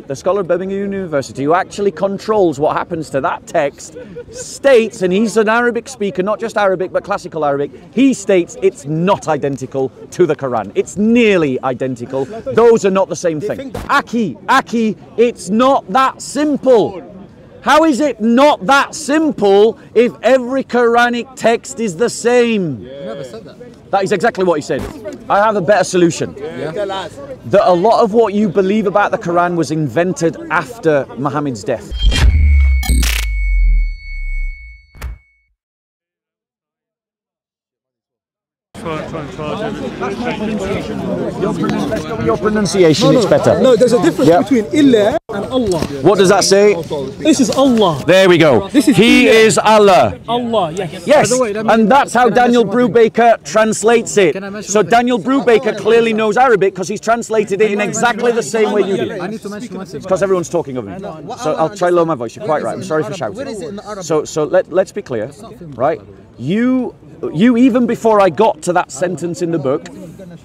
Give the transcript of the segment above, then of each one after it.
the scholar of Birmingham University, who actually controls what happens to that text, states, and he's an Arabic speaker, not just Arabic, but classical Arabic, he states it's not identical to the Quran. It's nearly identical. Those are not the same thing. Aki, it's not that simple. How is it not that simple if every Quranic text is the same? You never said that. That is exactly what he said. I have a better solution. Yeah. That a lot of what you believe about the Quran was invented after Muhammad's death. Your pronunciation is better. No, there's a difference between Illah and Allah. What does that say? This is Allah. There we go. He is Allah. Allah, yes. Yes, and that's how Daniel Brubaker translates it. So Daniel Brubaker clearly knows Arabic because he's translated it in exactly the same way you did. I need to mention one thing. It's because everyone's talking over me. So I'll try to lower my voice. You're quite right. I'm sorry for shouting. So let's be clear, right? You even before I got to that sentence in the book,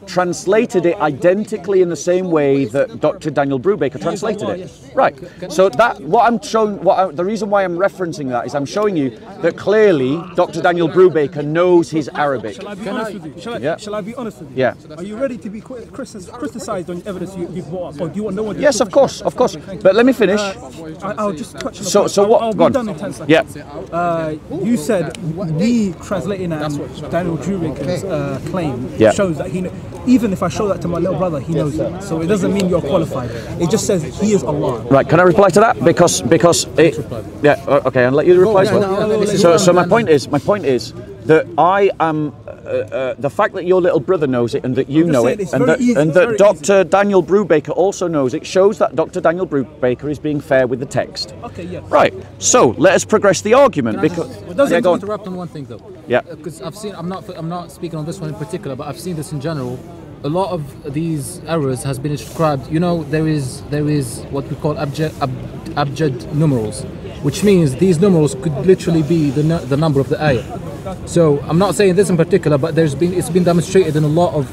translated it identically in the same way that Dr. Daniel Brubaker translated it. Right. So that the reason why I'm referencing that is I'm showing you that clearly Dr. Daniel Brubaker knows his Arabic. Shall I be honest with you? Shall I be honest with you? Yeah. Are you ready to be criticised on evidence you brought up, or do you want no one? Yes, of course. But let me finish. I'll just touch on. So what? I'll Go be done in 10 seconds. Yeah. You said me translating that Daniel Brubaker's claim shows that he. Even if I show that to my little brother, he knows that. So it doesn't mean you're qualified. It just says he is Allah. Right, can I reply to that? Because it, yeah, okay, I'll let you reply to it. So my point is that I am the fact that your little brother knows it and that you know it, and that Dr. Daniel Brubaker also knows it, shows that Dr. Daniel Brubaker is being fair with the text. Okay, yeah. Right. So let us progress the argument because. Go on. Interrupt on one thing though. Yeah. Because I've seen. I'm not speaking on this one in particular, but I've seen this in general. A lot of these errors has been ascribed. You know, there is what we call abjad numerals, which means these numerals could literally be the number of the ayah. So I'm not saying this in particular, but it's been demonstrated in a lot of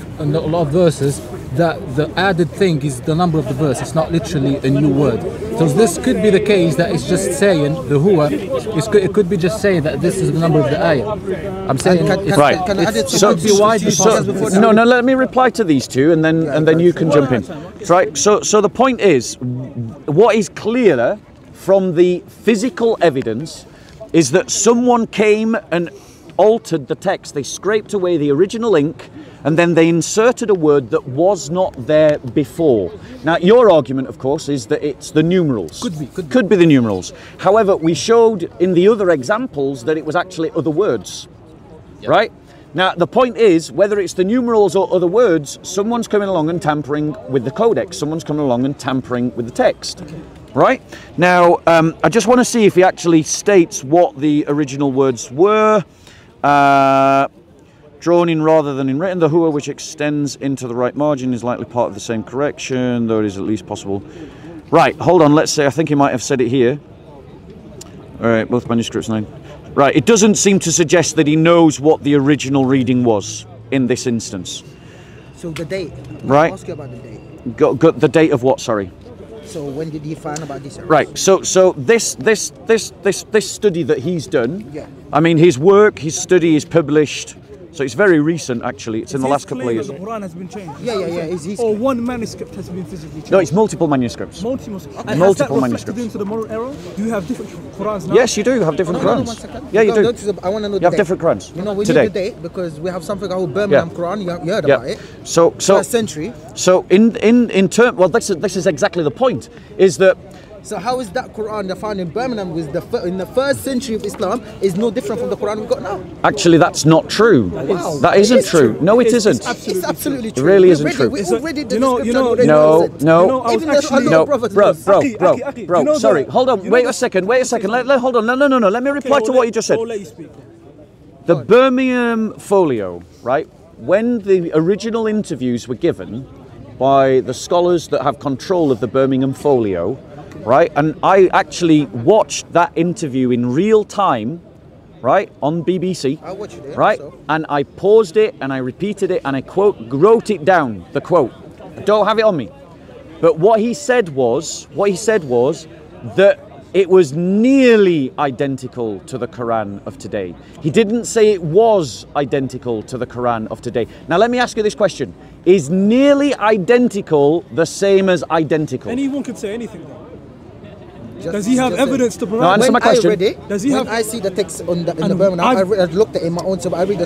verses that the added thing is the number of the verse. It's not literally a new word. So this could be the case that it's just saying the huwa. It could be just saying that this is the number of the ayah. I'm saying right. No. Let me reply to these two, and then you can jump in. Right. So the point is, what is clearer from the physical evidence is that someone came and altered the text. They scraped away the original ink and then they inserted a word that was not there before. Now, your argument, of course, is that it's the numerals. Could be the numerals. However, we showed in the other examples that it was actually other words, right? Now, the point is, whether it's the numerals or other words, someone's coming along and tampering with the codex. Someone's coming along and tampering with the text. Right? Now, I just want to see if he actually states what the original words were. Drawn in rather than in written. The huwa which extends into the right margin is likely part of the same correction, though it is at least possible. Right, hold on, let's say, I think he might have said it here. All right, both manuscripts 9. Right, it doesn't seem to suggest that he knows what the original reading was in this instance. So the date. Right. I'll ask you about the date. The date of what, sorry? So when did he find about this? Right. So this study that he's done. Yeah. I mean, his work, his study is published. So it's very recent, actually. It's in the last couple of years. The Quran has been changed. Yeah. Or one manuscript has been physically changed. No, it's multiple manuscripts. Multiple manuscripts. Into the moral error? Do you have different Qurans now? Yes, you do have different Qurans. Yeah, you do. I want to know. You have different Qurans. You know, we today. need the date because we have something called Birmingham Quran. You heard about it. So first century. So in term, well, this is exactly the point. Is that. So how is that Quran that found in Birmingham was in the first century of Islam is no different from the Quran we've got now? Actually, that's not true. Wow. That isn't true. No, it isn't. It's absolutely true. It really isn't true. We already did No. Sorry. Hold on. Wait a second. Hold on. No. Let me reply to what you just said. The Birmingham folio, right? When the original interviews were given by the scholars that have control of the Birmingham folio, right, and I actually watched that interview in real time, right, on BBC, I watched it, right, and I paused it and I repeated it and I wrote it down, the quote. I don't have it on me. But what he said was that it was nearly identical to the Quran of today. He didn't say it was identical to the Quran of today. Now let me ask you this question. Is nearly identical the same as identical? Anyone could say anything though. Does he have evidence to provide? No, answer my question. I read it, does he when have? I see the text in the Birmingham, I looked at it in my own, so I read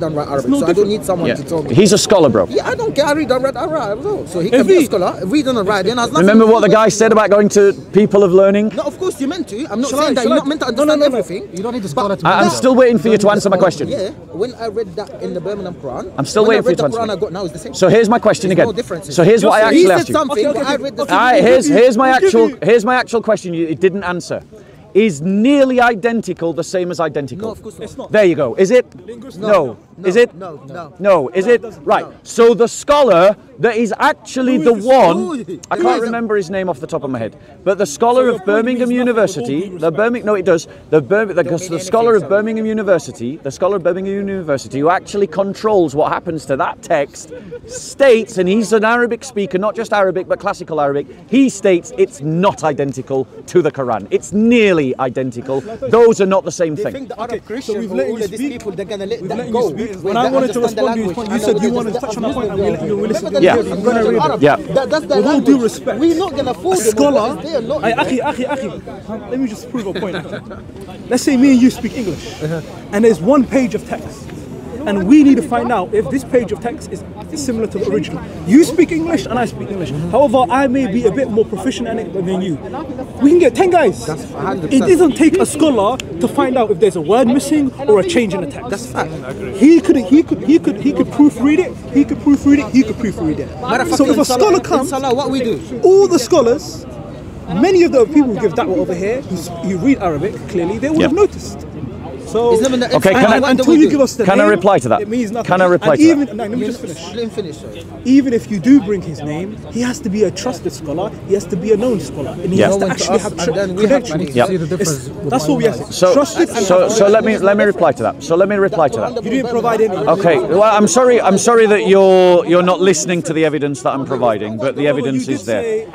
and write Arabic, so I don't need someone to tell me. He's a scholar, bro. Yeah, I don't care. I read and write Arabic. So he can be a scholar, reading and writing. Remember what the guy said about going to people of learning? No, of course you're meant to. I'm not saying that you're not meant to understand everything. You don't need a scholar to. I'm still waiting for you to answer my question. Yeah, when I read that in the Birmingham Quran, I'm still waiting for you to answer. The Quran I got now is the same. So here's my question again. No differences. So here's what I actually asked you. Here's my actual question. You didn't answer. Is nearly identical the same as identical? No, of course not. It's not. There you go. Is it? No. Is it? No. Is it? Right. So the scholar that is actually the one, I can't remember his name off the top of my head, but the scholar of Birmingham University, the scholar of Birmingham University, who actually controls what happens to that text, states, and he's an Arabic speaker, not just Arabic, but classical Arabic, he states it's not identical to the Quran. It's nearly identical. Those are not the same thing. They think the Arab Christians, all of these people, they're going to let that go. When I wanted to respond to his point, you said you wanted to touch on the point and we'll listen. Yeah. I'm going to read it. Yeah. That's the With all due respect, we're not going to afford a scholar. Akhi, let me just prove a point. Let's say me and you speak English, and there's one page of text, and we need to find out if this page of text is similar to the original. You speak English and I speak English. However, I may be a bit more proficient in it than you. We can get 10 guys. That's 100%. It doesn't take a scholar to find out if there's a word missing or a change in the text. That's fact. He could proofread it. He could proofread it. So if a scholar comes, what we do? all the scholars, many of the people who give da'wah over here, who read Arabic clearly, they would have noticed. So, okay, until you give us the name, I reply to that? It means nothing. Can I reply to that? Let me just finish. Let him finish, sorry. Even if you do bring his name, he has to be a trusted scholar. He has to be a known scholar, and he has to actually have credentials. Yeah. That's what we have. Trusted. So let me reply to that. You didn't provide any. Okay. Well, I'm sorry that you're not listening to the evidence that I'm providing, but the evidence is there.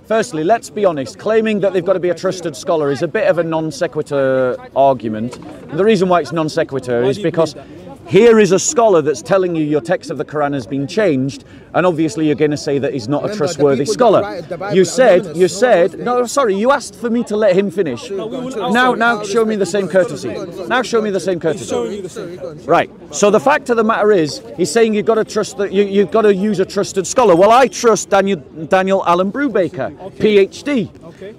Firstly, let's be honest, claiming that they've got to be a trusted scholar is a bit of a non sequitur argument. And the reason why it's non sequitur is because here is a scholar that's telling you your text of the Quran has been changed, and obviously you're going to say that he's not a trustworthy scholar. You said, no, sorry, you asked for me to let him finish. Now show me the same courtesy. Right, so the fact of the matter is, he's saying you've got to trust that you've got to use a trusted scholar. Well, I trust Daniel Allen Brubaker, PhD.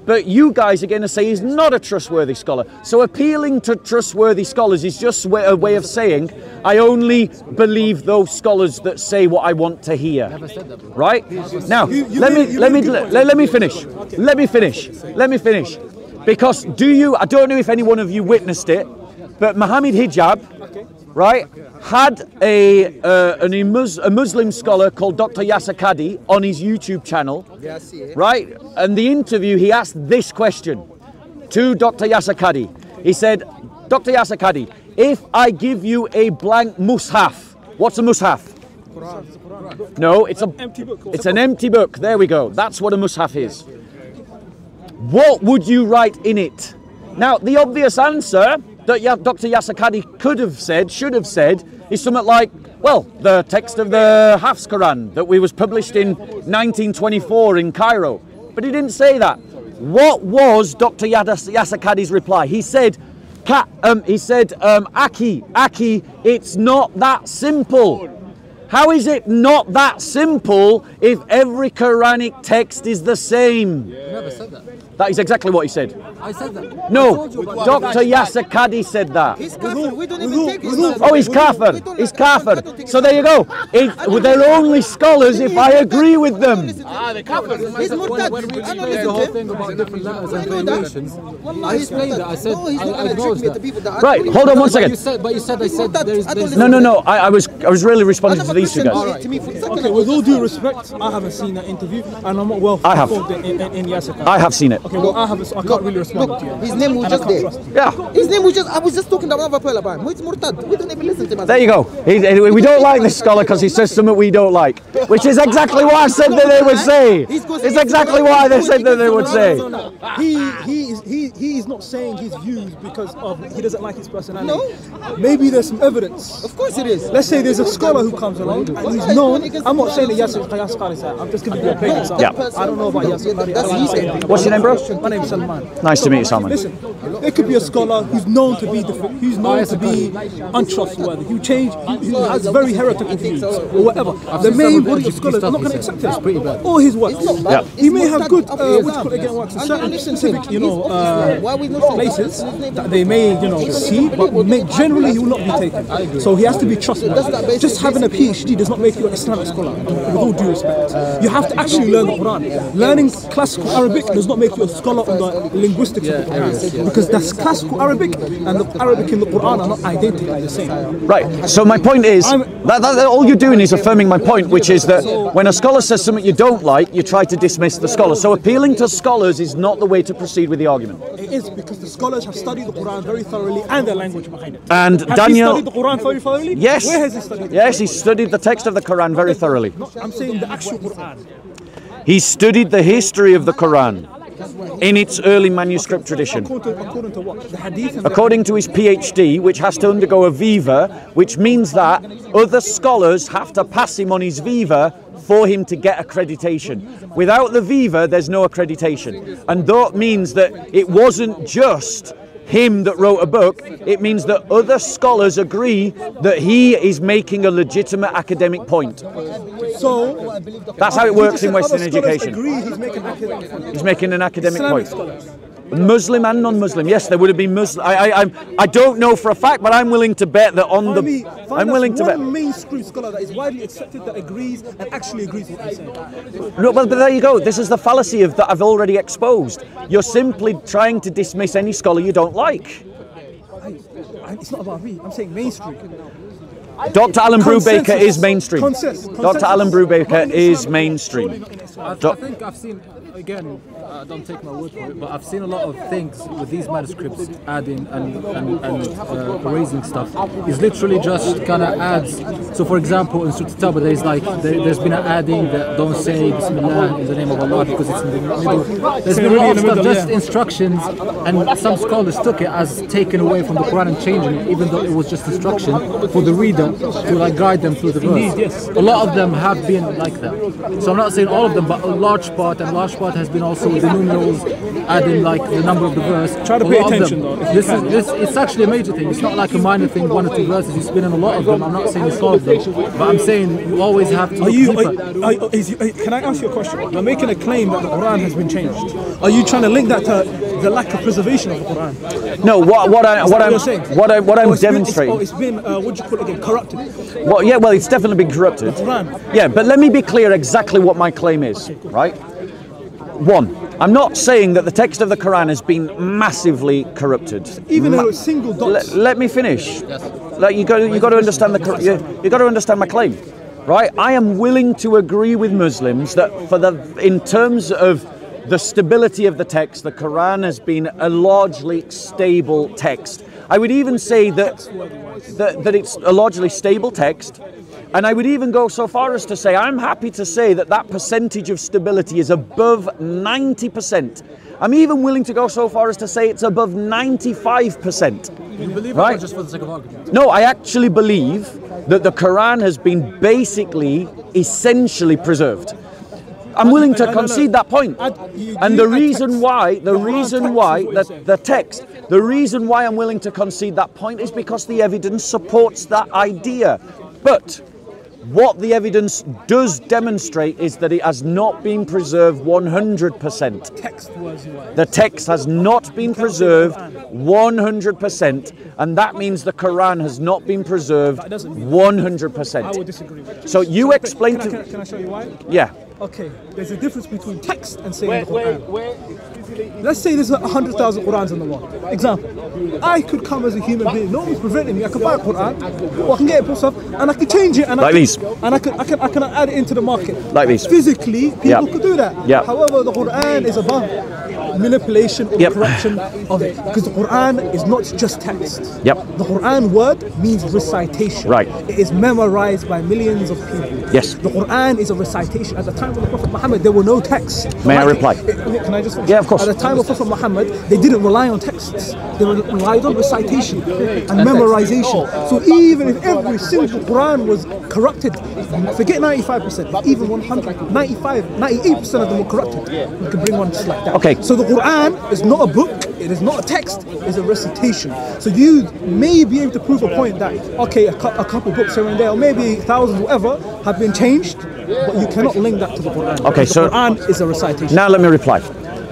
But you guys are going to say he's not a trustworthy scholar. So appealing to trustworthy scholars is just a way of saying, I only believe those scholars that say what I want to hear. Right? Now, let me finish. Because I don't know if any one of you witnessed it, but Mohammed Hijab, right, had a Muslim scholar called Dr. Yasser Qadhi on his YouTube channel, right? And the interview, he asked this question to Dr. Yasser Qadhi. He said, Dr. Yasser Qadhi, if I give you a blank mushaf, what's a mushaf? No, it's an empty book. There we go. That's what a mushaf is. What would you write in it? Now, the obvious answer that Dr. Yasser Qadhi should have said, is something like, well, the text of the Hafs Quran that was published in 1924 in Cairo. But he didn't say that. What was Dr. Yasser Qadhi's reply? He said, Aki, it's not that simple. How is it not that simple if every Quranic text is the same? You never said that. That is exactly what he said. I said that. No, Dr. Yasser Qadhi said that. He's kafir. We don't even take his Oh, he's kafir. He's kafir. So there you go. They're only scholars if I agree with them. They're kafir. He's murtad. When we explained the whole thing about different letters and variations, I explained that. I said, I acknowledged that. Right, hold on one second. But you said there's No. I was really responding to these two guys. Okay, with all due respect, I haven't seen that interview, and I'm not well informed in Yasser Qadhi. I have seen it. Okay, well, I can't really respond to you. His name was just there. Yeah. His name was just. I was just talking to another fella about him. It's Murtad. We don't even listen to him. There you go. We don't like this scholar because he says something we don't like, which is exactly what I said that they would say. It's exactly why they said that they would say. He is not saying his views because he doesn't like his personality. No. Maybe there's some evidence. Of course it is. Let's say there's a scholar who comes along and he's known. I'm not saying that Yasir Qari is that. I'm just giving you a big example. Yeah. I don't know about Yasir Qari. What's your name, bro? My name's Salman. Nice to meet you, Salman. Listen, there could be a scholar who's known to be untrustworthy, who has very heretical views or whatever. The main body of scholars are not going to accept him or his works. Yeah. He may have good works in certain specific, places that they may, see, but generally he will not be taken. So he has to be trustworthy. Just having a PhD does not make you an Islamic scholar, with all due respect. You have to actually learn the Quran. Learning classical Arabic does not make you a scholar on the linguistics of the Quran, because that's classical Arabic and the Arabic in the Quran are not identically the same. Right. So my point is that all you're doing is affirming my point, which is that when a scholar says something you don't like, you try to dismiss the scholar. So appealing to scholars is not the way to proceed with the argument. It is, because the scholars have studied the Quran very thoroughly and their language behind it. And Has Daniel, he studied the Quran very thoroughly? Yes. Where has he studied it? Yes, he studied the text of the Quran very thoroughly. No, I'm saying the actual Quran. He studied the history of the Quran in its early manuscript tradition. According to what? The hadith? According to his PhD, which has to undergo a viva, which means that other scholars have to pass him on his viva for him to get accreditation. Without the viva, there's no accreditation. And that means that it wasn't just him that wrote a book, it means that other scholars agree that he is making a legitimate academic point. So that's how it works in Western education. He's making an academic point. Point. Muslim and non-Muslim, yes, there would have been Muslim. I don't know for a fact, but I'm willing to bet that on the. I'm willing to bet. One mainstream scholar that is widely accepted that agrees and actually agrees with what he's saying. No, but there you go. This is the fallacy of that I've already exposed. You're simply trying to dismiss any scholar you don't like. It's not about me. I'm saying mainstream. Dr. Alan Brubaker is mainstream. Dr. Alan Brubaker is mainstream. I think I've seen, again, don't take my word for it, but I've seen a lot of things with these manuscripts adding and erasing stuff. It's literally just kind of adds. So for example, in Surah Tawbah, there's been an adding that don't say Bismillah in the name of Allah because it's in the middle. There's been a lot of stuff, just instructions, and some scholars took it as taken away from the Quran and changing it, even though it was just instruction for the reader to guide them through the verse. Yes. A lot of them have been like that. So I'm not saying all of them, but a large part has been also the numerals, adding the number of the verse. Try to pay attention though. It's actually a major thing. It's not like a minor thing, 1 or 2 verses. It's been in a lot of them. I'm not saying it's all of them, but I'm saying you always have to. Can I ask you a question? You're making a claim that the Quran has been changed. Are you trying to link that to the lack of preservation of the Quran? No, what I'm demonstrating. It's been what do you call it again? Corrupted. Well, it's definitely been corrupted. Yeah, but let me be clear exactly what my claim is, right? One, I'm not saying that the text of the Quran has been massively corrupted. Even though it's single dots. Let me finish. You got to understand you got to understand my claim, right? I am willing to agree with Muslims that in terms of the stability of the text, the Quran has been a largely stable text. I would even say that it's a largely stable text. And I would even go so far as to say, I'm happy to say that percentage of stability is above 90%. I'm even willing to go so far as to say it's above 95%. You believe right? It just for the sake of argument? No, I actually believe that the Quran has been basically, essentially preserved. I'm willing to concede that point. And the reason why I'm willing to concede that point is because the evidence supports that idea. But what the evidence does demonstrate is that it has not been preserved 100%. The text has not been preserved 100%, and that means the Quran has not been preserved 100%. I would disagree with you. So you explain Can I show you why? Yeah. Okay, there's a difference between text and saying the Quran. Let's say there's 100,000 Qurans in the world. Example, I could come as a human being. No one's preventing me. I could buy a Quran, or I can get it for myself, and I could change it, and like these, and I can add it into the market. Like these. Physically, people could do that. However, the Quran is above manipulation or corruption of it, because the Quran is not just text. The Quran word means recitation. Right. It is memorized by millions of people. Yes. The Quran is a recitation. At the time of the Prophet Muhammad, there were no texts. May I reply? Can I just finish? Yeah, of course. At the time of Prophet Muhammad, they didn't rely on texts. They relied on recitation and memorization. So even if every single Quran was corrupted, forget 95%, even 100, 95, 98% of them were corrupted. You can bring one just like that. Okay. So the Quran is not a book, it is not a text, it's a recitation. So you may be able to prove a point that, okay, a couple books here and there, or maybe thousands, whatever, have been changed, but you cannot link that to the Quran. Okay, the Quran is a recitation. Now let me reply.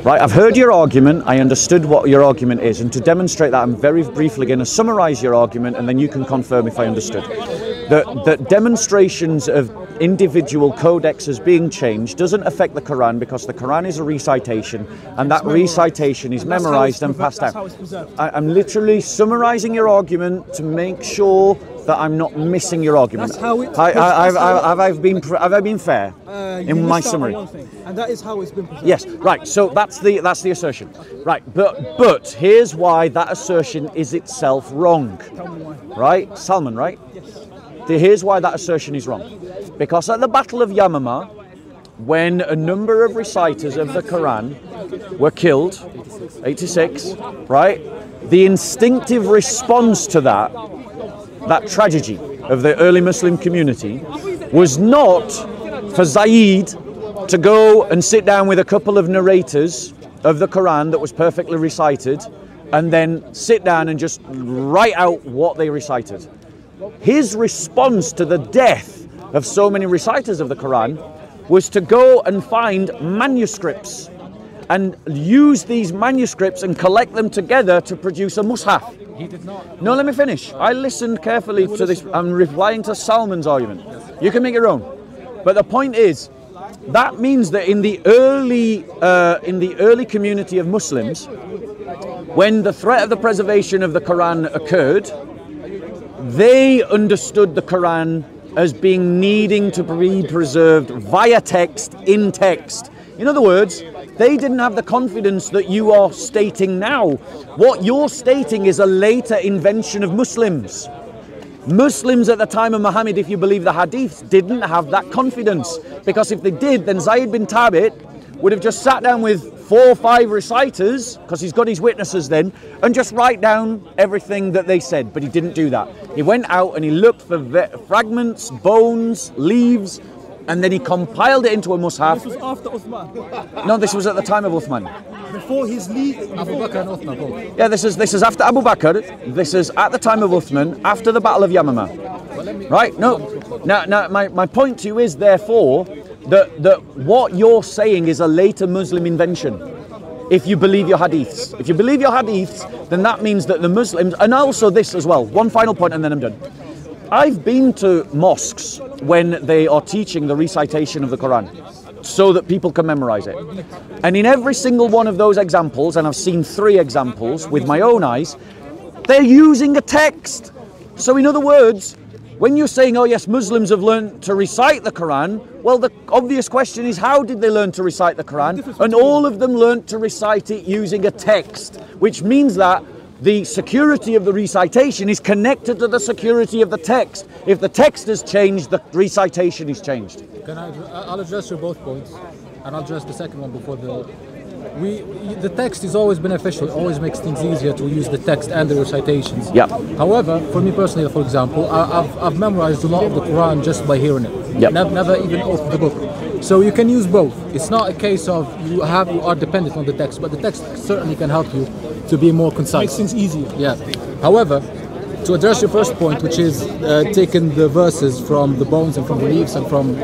Right, I've heard your argument, I understood what your argument is, and to demonstrate that, I'm very briefly going to summarize your argument, and then you can confirm if I understood. That demonstrations of individual codexes being changed doesn't affect the Quran, because the Quran is a recitation, and that recitation is memorized and passed down. I'm literally summarizing your argument to make sure that I'm not missing your argument. That's how it. Have I been fair in my summary? And that is how it's been presented. Yes, right. So that's the assertion, right? But here's why that assertion is itself wrong. Tell me why. Right, Salman, right? Yes. Here's why that assertion is wrong. Because at the Battle of Yamama, when a number of reciters of the Quran were killed, 86, right? The instinctive response to that tragedy of the early Muslim community was not for Zayd to go and sit down with a couple of narrators of the Quran that was perfectly recited and then sit down and just write out what they recited. His response to the death of so many reciters of the Quran was to go and find manuscripts and use these manuscripts and collect them together to produce a mushaf. He did not. No, let me finish. I listened carefully to this. I'm replying to Salman's argument. You can make your own. But the point is, that means that in the early community of Muslims, when the threat of the preservation of the Quran occurred, they understood the Quran as being needing to be preserved via text, in text. In other words, they didn't have the confidence that you are stating now. What you're stating is a later invention of Muslims. Muslims at the time of Muhammad, if you believe the hadiths, didn't have that confidence. Because if they did, then Zayd bin Thabit would have just sat down with 4 or 5 reciters, because he's got his witnesses then, and just write down everything that they said. But he didn't do that. He went out and he looked for fragments, bones, leaves, and then he compiled it into a mushaf. This was after Uthman. No, this was at the time of Uthman. Before his leave. Abu Bakr and Uthman both. Yeah, this is after Abu Bakr. This is at the time of Uthman, after the Battle of Yamama. Right? No. Now, my point to you is, therefore, that what you're saying is a later Muslim invention. If you believe your hadiths. If you believe your hadiths, then that means that the Muslims, and also this as well, one final point and then I'm done. I've been to mosques when they are teaching the recitation of the Quran so that people can memorize it. And in every single one of those examples, and I've seen 3 examples with my own eyes, they're using a text. So in other words, when you're saying, oh yes, Muslims have learned to recite the Quran, well, the obvious question is, how did they learn to recite the Quran? And all of them learned to recite it using a text, which means that the security of the recitation is connected to the security of the text. If the text has changed, the recitation is changed. I'll address your both points, and I'll address the second one before the text is always beneficial. It always makes things easier to use the text and the recitations. Yeah. However, for me personally, for example, I've memorized a lot of the Quran just by hearing it. Yeah. Never even opened the book. So you can use both. It's not a case of you are dependent on the text, but the text certainly can help you to be more concise. Makes things easier. Yeah. However, to address your first point, which is taking the verses from the bones and from the leaves and from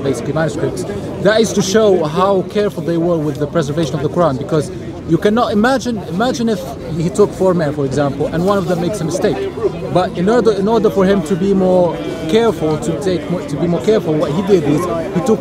basically manuscripts, that is to show how careful they were with the preservation of the Quran, because you cannot imagine if he took 4 men, for example, and one of them makes a mistake. But in order for him to be more careful, to be more careful, what he did is he took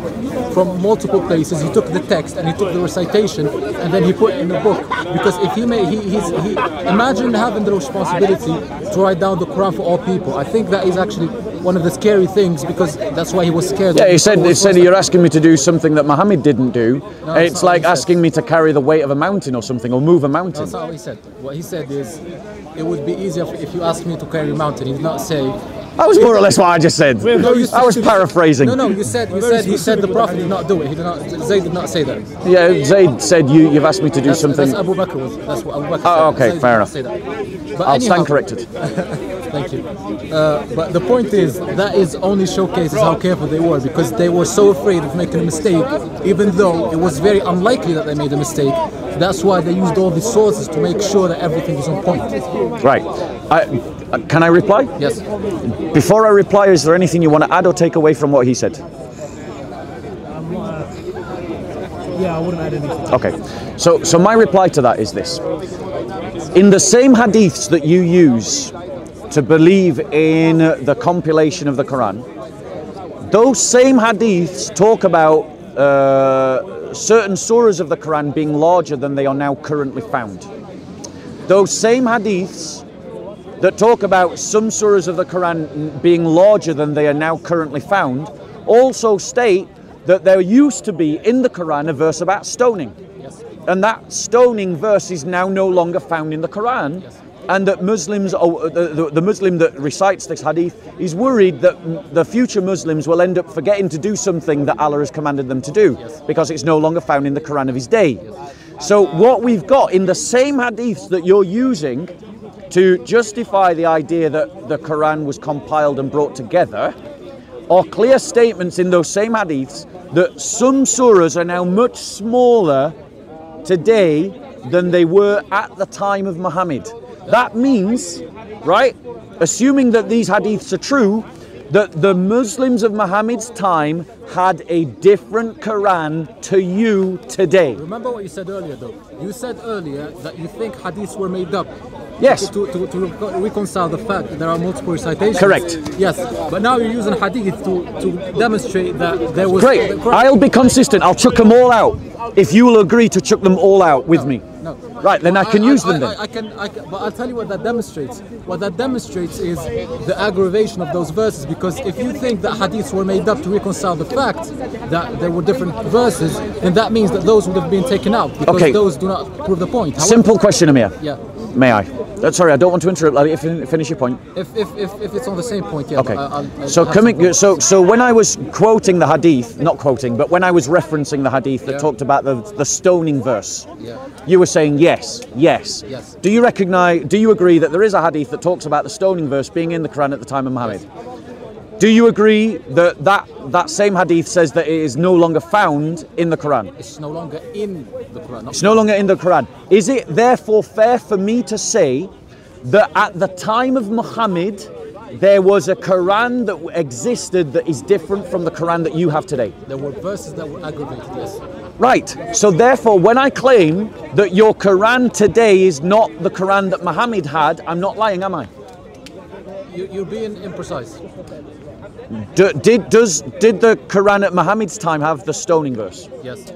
from multiple places. He took the text and he took the recitation, and then he put it in a book. Because if he imagine having the responsibility to write down the Quran for all people. I think that is actually one of the scary things, because that's why he was scared. Yeah, he said you're asking me to do something that Muhammad didn't do. No, it's like asking me to carry the weight of a mountain or something, or move a mountain. That's not what he said. What he said is, it would be easier if you asked me to carry a mountain. He did not say. That was more or less what I just said. No, I was paraphrasing. No, you said the Prophet did not do it. Zayd did not say that. Yeah, Zayd said you've asked me to do something. That's Abu Bakr. That's what Abu Bakr said. Oh, okay, Zayd fair enough. Say that. But I'll stand corrected. Thank you. But the point is, that is only showcases how careful they were, because they were so afraid of making a mistake, even though it was very unlikely that they made a mistake. That's why they used all these sources to make sure that everything is on point. Right. Can I reply? Yes. Before I reply, is there anything you want to add or take away from what he said? Yeah, I wouldn't add anything. Okay. So my reply to that is this. In the same hadiths that you use to believe in the compilation of the Quran, those same hadiths talk about certain surahs of the Quran being larger than they are now currently found. Those same hadiths that talk about some surahs of the Quran being larger than they are now currently found also state that there used to be in the Quran a verse about stoning. Yes. And that stoning verse is now no longer found in the Quran. Yes. And that Muslims, the Muslim that recites this hadith is worried that the future Muslims will end up forgetting to do something that Allah has commanded them to do, yes, because it's no longer found in the Quran of his day. Yes. So what we've got in the same hadiths that you're using to justify the idea that the Quran was compiled and brought together are clear statements in those same hadiths that some surahs are now much smaller today than they were at the time of Muhammad. That means, right, assuming that these hadiths are true, that the Muslims of Muhammad's time had a different Quran to you today. Remember what you said earlier, though. You said earlier that you think hadiths were made up. Yes. To reconcile the fact that there are multiple recitations. Correct. Yes. But now you're using hadith to demonstrate that there was. Great. I'll be consistent. I'll chuck them all out if you will agree to chuck them all out with me. No. Right, then I can use them then. I can, but I'll tell you what that demonstrates. What that demonstrates is the aggravation of those verses, because if you think that hadiths were made up to reconcile the fact that there were different verses, then that means that those would have been taken out, because those do not prove the point. However, simple question, Amir. Yeah. May I? Sorry, I don't want to interrupt. Let me finish your point. If it's on the same point, yeah. Okay. So when I was quoting the hadith, not quoting, but when I was referencing the hadith that talked about the stoning verse, you were saying yes. Do you agree that there is a hadith that talks about the stoning verse being in the Quran at the time of Muhammad? Yes. Do you agree that same hadith says that it is no longer found in the Quran? It's no longer in the Quran. It's no longer in the Quran. Is it therefore fair for me to say that at the time of Muhammad there was a Quran that existed that is different from the Quran that you have today? There were verses that were aggravated, yes. Right. So therefore, when I claim that your Quran today is not the Quran that Muhammad had, I'm not lying, am I? You're being imprecise. Did the Quran at Muhammad's time have the stoning verse? Yes.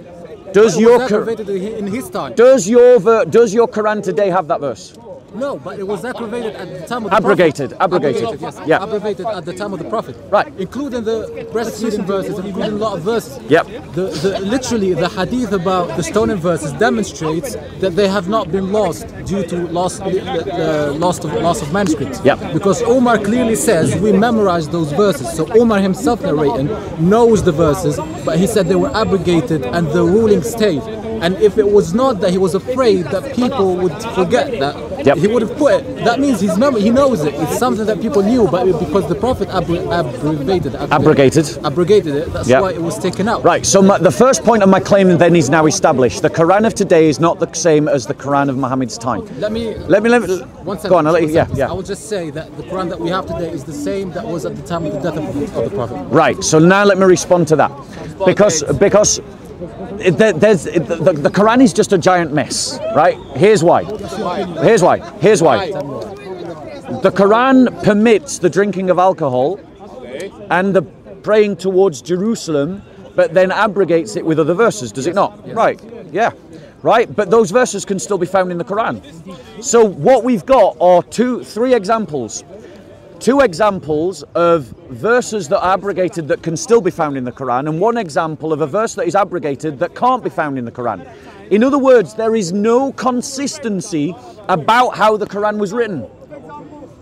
Does your aggravated in his time? Does your Quran today have that verse? No, but it was aggravated at the time of the Abrogated, Prophet. abrogated. Yes. Yeah. Abrogated at the time of the Prophet. Right. Including the breastfeeding verses, and including a lot of verses. Yep. Literally, the hadith about the stoning verses demonstrates that they have not been lost due to loss of manuscripts. Yep. Because Omar clearly says we memorized those verses. So Omar himself narrating knows the verses, but he said they were abrogated and the ruling stayed. And if it was not that he was afraid that people would forget that, he would have put it. That means he knows it. It's something that people knew, but because the Prophet abrogated it, that's why it was taken out. Right, so the first point of my claim then is now established. The Quran of today is not the same as the Quran of Muhammad's time. Let me 1 second. Go on, I'll let you, yeah. I will just say that the Quran that we have today is the same that was at the time of the death of the Prophet. Right, so now let me respond to that. Because the Quran is just a giant mess, right? Here's why. The Quran permits the drinking of alcohol and the praying towards Jerusalem, but then abrogates it with other verses, does it not? Yes. Right, yeah. Right, but those verses can still be found in the Quran. So what we've got are three examples. Two examples of verses that are abrogated that can still be found in the Quran, and one example of a verse that is abrogated that can't be found in the Quran. In other words, there is no consistency about how the Quran was written.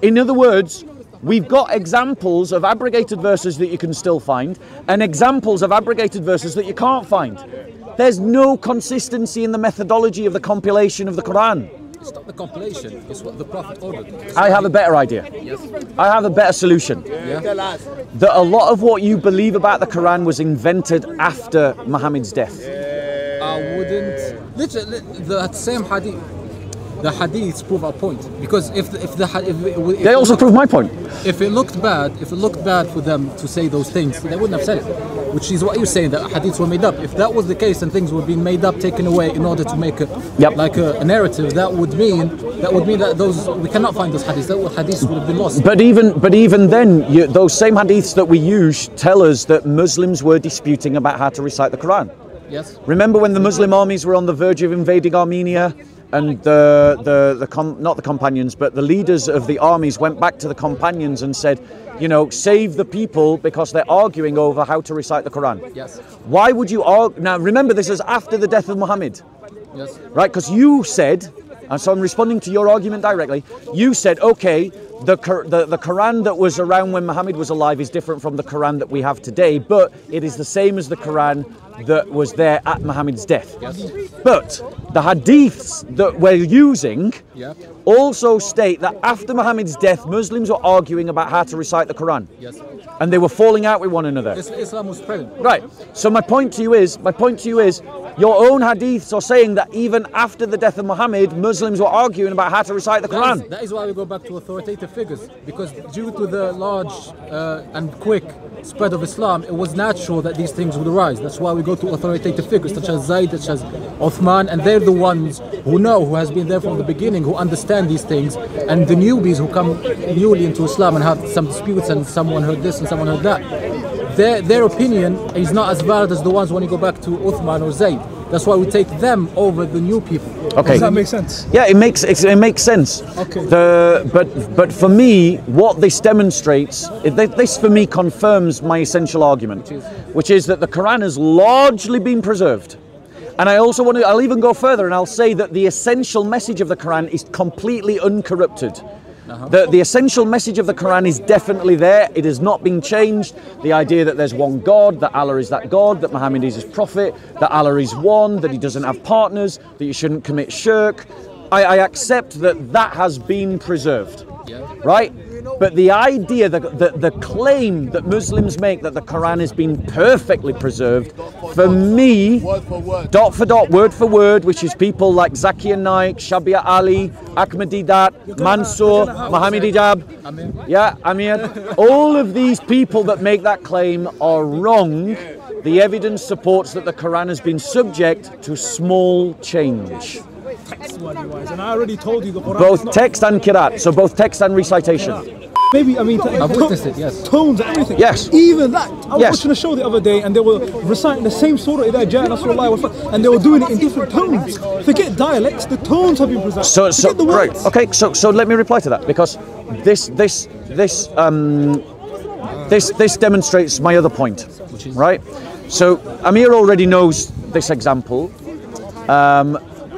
In other words, we've got examples of abrogated verses that you can still find, and examples of abrogated verses that you can't find. There's no consistency in the methodology of the compilation of the Quran. It's not the compilation, it's what the Prophet ordered. I have a better idea. Yes. I have a better solution. Yeah. That a lot of what you believe about the Quran was invented after Muhammad's death. I wouldn't. Literally, the same hadith. The hadiths prove our point, because if They also prove my point. If it looked bad for them to say those things, they wouldn't have said it. Which is what you're saying, that hadiths were made up. If that was the case and things were being made up, taken away in order to make a narrative, that would mean that those we cannot find those hadiths. Those hadiths would have been lost. But even then, those same hadiths that we use tell us that Muslims were disputing about how to recite the Quran. Yes. Remember when the Muslim armies were on the verge of invading Armenia, and not the companions, but the leaders of the armies went back to the companions and said, you know, save the people because they're arguing over how to recite the Quran. Yes. Why would you argue? Now remember, this is after the death of Muhammad. Yes. Right? Because you said, and so I'm responding to your argument directly, you said, okay, the Quran that was around when Muhammad was alive is different from the Quran that we have today, but it is the same as the Quran that was there at Muhammad's death. Yes. But the hadiths that we're using also state that after Muhammad's death, Muslims were arguing about how to recite the Quran. Yes. And they were falling out with one another. Islam was present. Right. So my point to you is, your own hadiths are saying that even after the death of Muhammad, Muslims were arguing about how to recite the Quran. That is why we go back to authoritative figures, because due to the large and quick spread of Islam, it was natural that these things would arise. That's why we go to authoritative figures such as Zayd, such as Uthman, and they're the ones who know, who has been there from the beginning, who understand these things. And the newbies who come newly into Islam and have some disputes, and someone heard this and someone heard that, their opinion is not as valid as the ones when you go back to Uthman or Zayd. That's why we take them over the new people. Okay. Does that make sense? Yeah, it makes sense. Okay. But for me, what this demonstrates, this for me confirms my essential argument, which is that the Quran has largely been preserved. And I also I'll even go further and I'll say that the essential message of the Quran is completely uncorrupted. The essential message of the Quran is definitely there. It has not been changed. The idea that there's one God, that Allah is that God, that Muhammad is his prophet, that Allah is one, that he doesn't have partners, that you shouldn't commit shirk. I accept that has been preserved, right? But the idea, the claim that Muslims make that the Quran has been perfectly preserved, for me, dot for dot, word for word, which is people like Zakir Naik, Shabia Ali, Ahmadidat, Mansour, Muhammad Hijab, Amir, all of these people that make that claim are wrong. The evidence supports that the Quran has been subject to small change. Text-wise, and I already told you the Quran both text and qiraat, so both text and recitation. Maybe, I mean, I've witnessed it, yes. Tones and everything. Yes. Even that. I was watching a show the other day and they were reciting the same surah and they were doing it in different tones. Forget dialects, the tones have been preserved. So right. Okay, so let me reply to that, because this demonstrates my other point, right? So Amir already knows this example.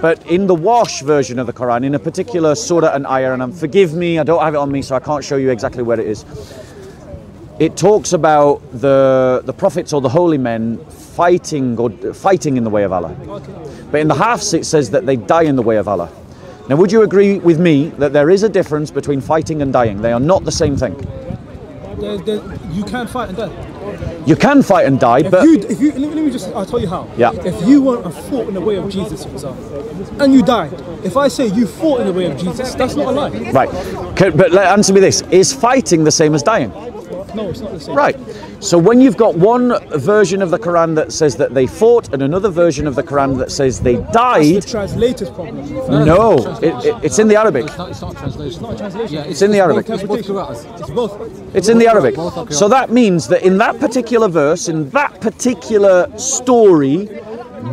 But in the Wash version of the Quran, in a particular surah and ayah, and forgive me, I don't have it on me, so I can't show you exactly where it is. It talks about the prophets or the holy men fighting in the way of Allah. But in the Hafs it says that they die in the way of Allah. Now, would you agree with me that there is a difference between fighting and dying? They are not the same thing. You can't fight and die. You can fight and die, but I'll tell you how. Yeah. If you went and fought in the way of Jesus, for example, and you died, if I say you fought in the way of Jesus, that's not a lie. Right. But answer me this: is fighting the same as dying? No, it's not the same. Right. So when you've got one version of the Quran that says that they fought and another version of the Quran that says they died, The translator's problem. no, it's in the Arabic. It's not translation. It's not translation. Yeah, It's in the Arabic. It's both qira'ahs. It's both. It's in the Arabic. Both are So that means that in that particular verse, in that particular story,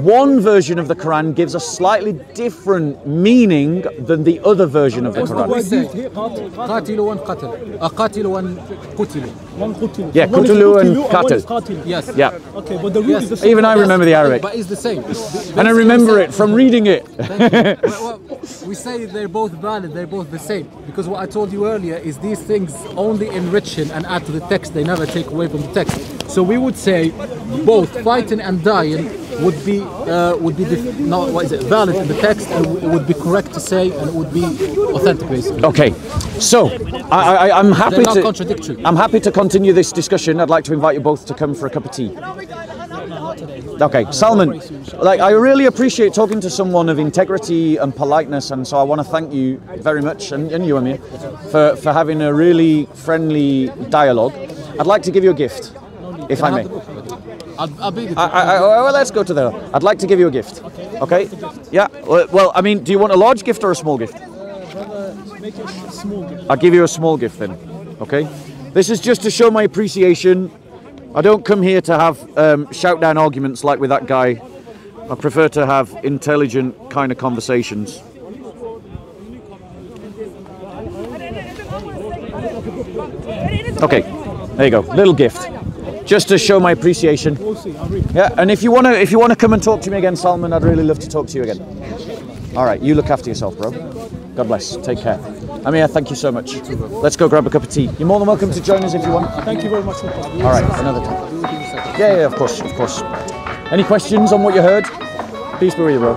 one version of the Quran gives a slightly different meaning than the other version of the What's the Quran. word used here? قاتل وانقتل قاتل وانقتل. One qutilu. Yeah, One is qutilu and one is qatil. qatilu. Yes. Yeah, Okay, but the root Yes. is the same. even I remember the Arabic. But it's the same. And I remember it from reading it. Well, we say they're both valid, they're both the same. Because what I told you earlier is these things only enrich and add to the text, they never take away from the text. So we would say both fighting and dying would be valid in the text, and it would be correct to say, and it would be authentic basically. Okay, so I'm happy They're not to contradictory. I'm happy to continue this discussion. I'd like to invite you both to come for a cup of tea. Okay, Salman, like I really appreciate talking to someone of integrity and politeness, and so I want to thank you very much, and you, Amir, for having a really friendly dialogue. I'd like to give you a gift, if I may. I'll be the Well, let's go to there. I'd like to give you a gift. Okay? Yeah. Well, I mean, do you want a large gift or a small gift? Make it a small gift. I'll give you a small gift then. Okay? This is just to show my appreciation. I don't come here to have shout down arguments like with that guy. I prefer to have intelligent kind of conversations. Okay, there you go. Little gift, just to show my appreciation. We'll see. I'll read. Yeah, and if you wanna come and talk to me again, Salman, I'd really love to talk to you again. All right, you look after yourself, bro. God bless. Take care. Amir, thank you so much. Let's go grab a cup of tea. You're more than welcome to join us if you want. Thank you very much. All right, another time. Yeah, of course, of course. Any questions on what you heard? Peace be with you, bro.